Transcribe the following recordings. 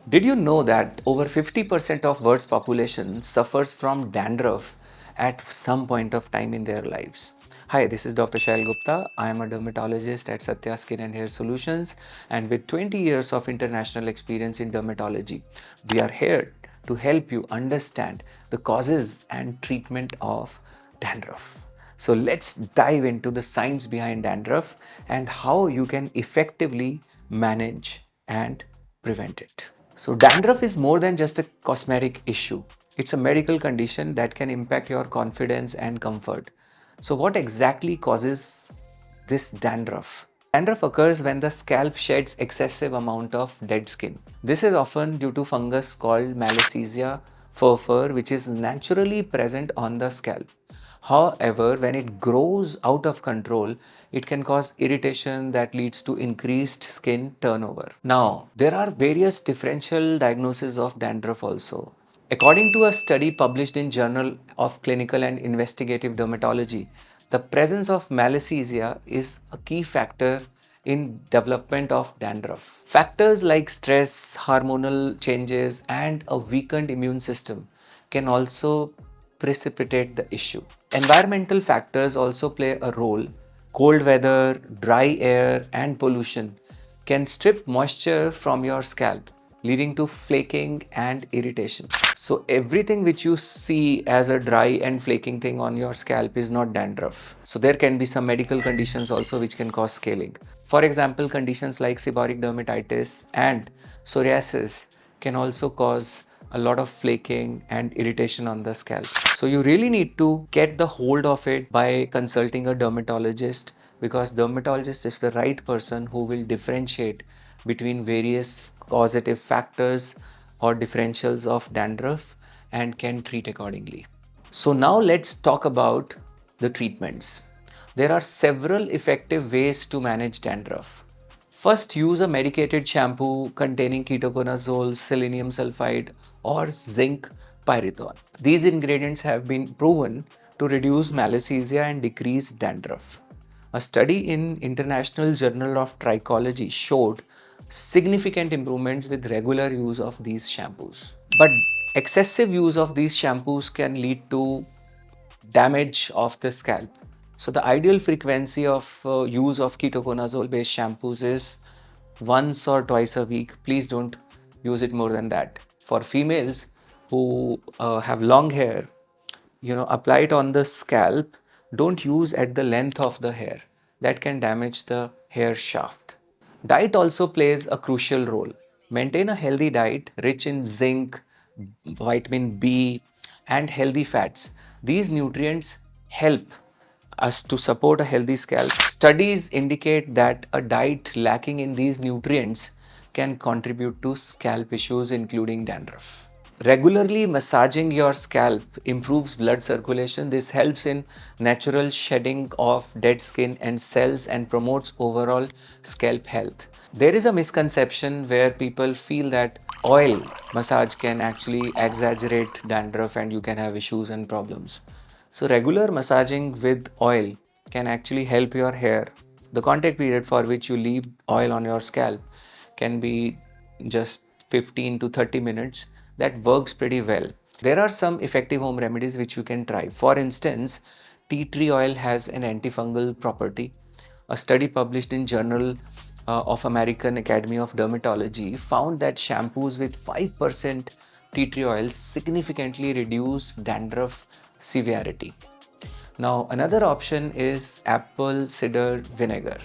Did you know that over 50% of world's population suffers from dandruff at some point of time in their lives? Hi, this is Dr. Shaiil Gupta. I am a dermatologist at Satya Skin and Hair Solutions, and with 20 years of international experience in dermatology, we are here to help you understand the causes and treatment of dandruff. So let's dive into the science behind dandruff and how you can effectively manage and prevent it. So, dandruff is more than just a cosmetic issue. It's a medical condition that can impact your confidence and comfort. So, what exactly causes this dandruff? Dandruff occurs when the scalp sheds excessive amount of dead skin. This is often due to fungus called Malassezia furfur, which is naturally present on the scalp. However, when it grows out of control, it can cause irritation that leads to increased skin turnover. Now, there are various differential diagnoses of dandruff also. According to a study published in Journal of Clinical and Investigative Dermatology, the presence of Malassezia is a key factor in development of dandruff. Factors like stress, hormonal changes, and a weakened immune system can also precipitate the issue. Environmental factors also play a role. Cold weather, dry air, and pollution can strip moisture from your scalp, leading to flaking and irritation. So, everything which you see as a dry and flaking thing on your scalp is not dandruff. So, there can be some medical conditions also which can cause scaling. For example, conditions like seborrheic dermatitis and psoriasis can also cause a lot of flaking and irritation on the scalp. So you really need to get the hold of it by consulting a dermatologist, because dermatologist is the right person who will differentiate between various causative factors or differentials of dandruff and can treat accordingly. So now let's talk about the treatments. There are several effective ways to manage dandruff. First, use a medicated shampoo containing ketoconazole, selenium sulfide, or zinc pyridine. These ingredients have been proven to reduce malassezia and decrease dandruff. A study in International Journal of Trichology showed significant improvements with regular use of these shampoos. But excessive use of these shampoos can lead to damage of the scalp. So the ideal frequency of use of ketoconazole based shampoos is once or twice a week. Please don't use it more than that. For females who have long hair, apply it on the scalp. Don't use at the length of the hair. That can damage the hair shaft. Diet also plays a crucial role. Maintain a healthy diet rich in zinc, vitamin B, and healthy fats. These nutrients help us to support a healthy scalp. Studies indicate that a diet lacking in these nutrients can contribute to scalp issues, including dandruff. Regularly massaging your scalp improves blood circulation. This helps in natural shedding of dead skin and cells and promotes overall scalp health. There is a misconception where people feel that oil massage can actually exaggerate dandruff and you can have issues and problems. So, regular massaging with oil can actually help your hair. The contact period for which you leave oil on your scalp can be just 15 to 30 minutes. That works pretty well. There are some effective home remedies which you can try. For instance, tea tree oil has an antifungal property. A study published in Journal of American Academy of Dermatology found that shampoos with 5% tea tree oil significantly reduce dandruff severity. Now, another option is apple cider vinegar,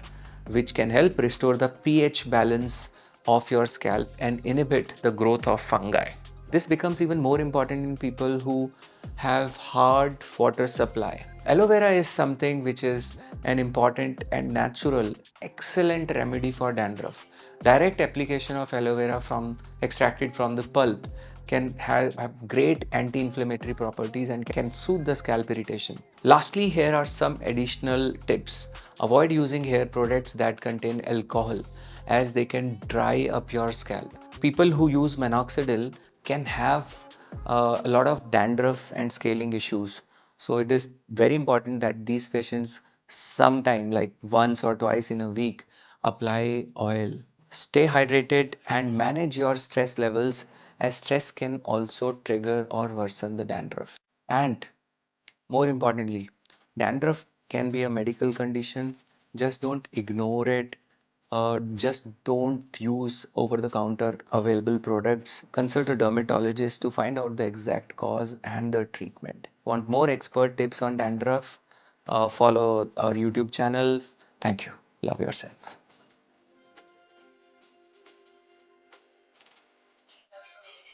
which can help restore the pH balance of your scalp and inhibit the growth of fungi. This becomes even more important in people who have hard water supply. Aloe vera is something which is an important and natural, excellent remedy for dandruff. Direct application of aloe vera from extracted from the pulp can have great anti-inflammatory properties and can soothe the scalp irritation. Lastly, here are some additional tips. Avoid using hair products that contain alcohol, as they can dry up your scalp. People who use minoxidil can have a lot of dandruff and scaling issues. So it is very important that these patients sometime, like once or twice in a week, apply oil. Stay hydrated and manage your stress levels, as stress can also trigger or worsen the dandruff. And more importantly, dandruff can be a medical condition. Just don't ignore it. Just don't use over the counter available products. Consult a dermatologist to find out the exact cause and the treatment. Want more expert tips on dandruff? Follow our YouTube channel. Thank you. Love yourself.